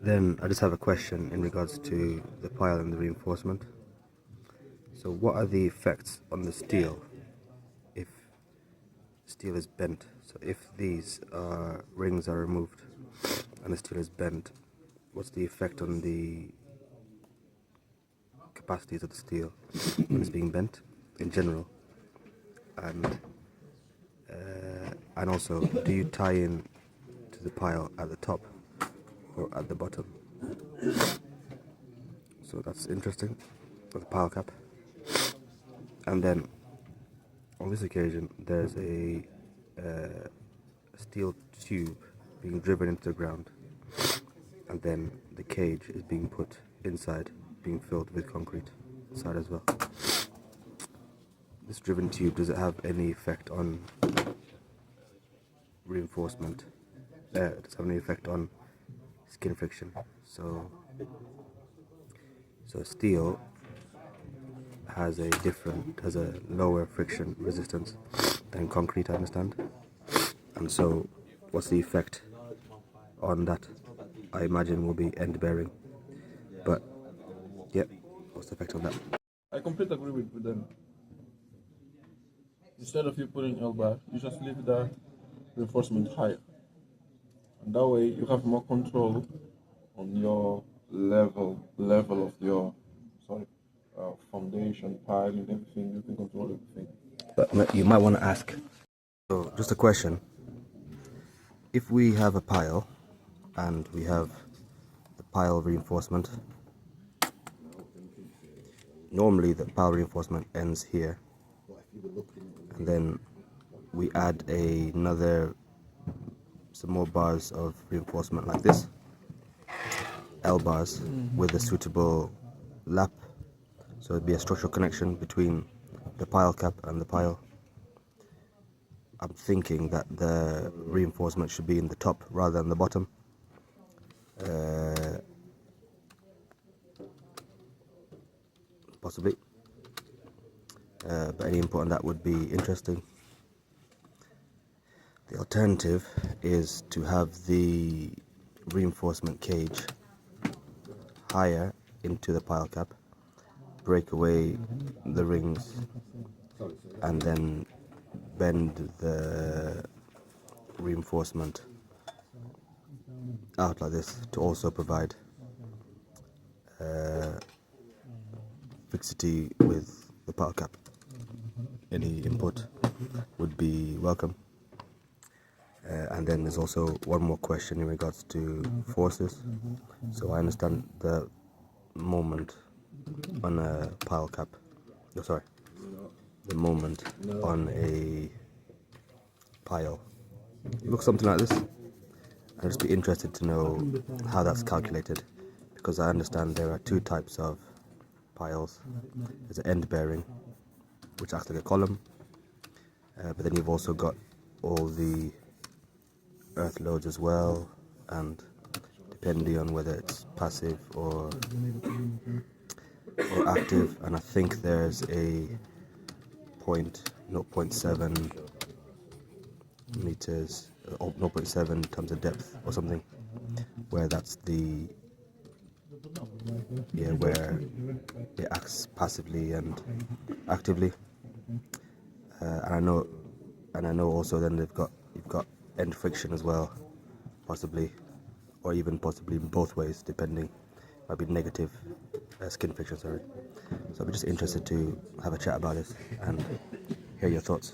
Then I just have a question in regards to the pile and the reinforcement. So what are the effects on the steel if steel is bent? So if these rings are removed and the steel is bent, what's the effect on the capacities of the steel when it's being bent in general? And also, do you tie in to the pile at the top or at the bottom? So that's interesting, the pile cap. And then on this occasion, there's a steel tube being driven into the ground, and then the cage is being put inside, being filled with concrete inside as well. This driven tube, does it have any effect on reinforcement? Does it have any effect on skin friction? So steel has a lower friction resistance than concrete, I understand. And so what's the effect on that? I imagine will be end bearing. But yeah, what's the effect on that? I completely agree with them. Instead of you putting L bar, you just leave the reinforcement higher. And that way you have more control on your level of your foundation, piling, everything. You can control everything. But you might want to ask. So just a question. If we have a pile and we have the pile reinforcement, normally the pile reinforcement ends here, and then we add some more bars of reinforcement like this, L bars, with a suitable lap, so it'd be a structural connection between the pile cap and the pile. I'm thinking that the reinforcement should be in the top rather than the bottom. Possibly. But any input on that would be interesting. The alternative is to have the reinforcement cage higher into the pile cap, break away the rings, and then bend the reinforcement out like this to also provide fixity with the pile cap. Any input would be welcome. And then there's also one more question in regards to forces. So I understand the moment on a pile cap, the moment on a pile, it looks something like this. I'd just be interested to know how that's calculated, because I understand there are two types of piles. There's an end bearing, which acts like a column, but then you've also got all the earth loads as well, and depending on whether it's passive or active, and I think there's a 0.7 meters or 0.7 times the depth or something, where that's where it acts passively and actively. And I know also then you've got end friction as well, possibly, or even possibly both ways, depending. Might be negative skin friction, sorry. So I'd be just interested to have a chat about this and hear your thoughts.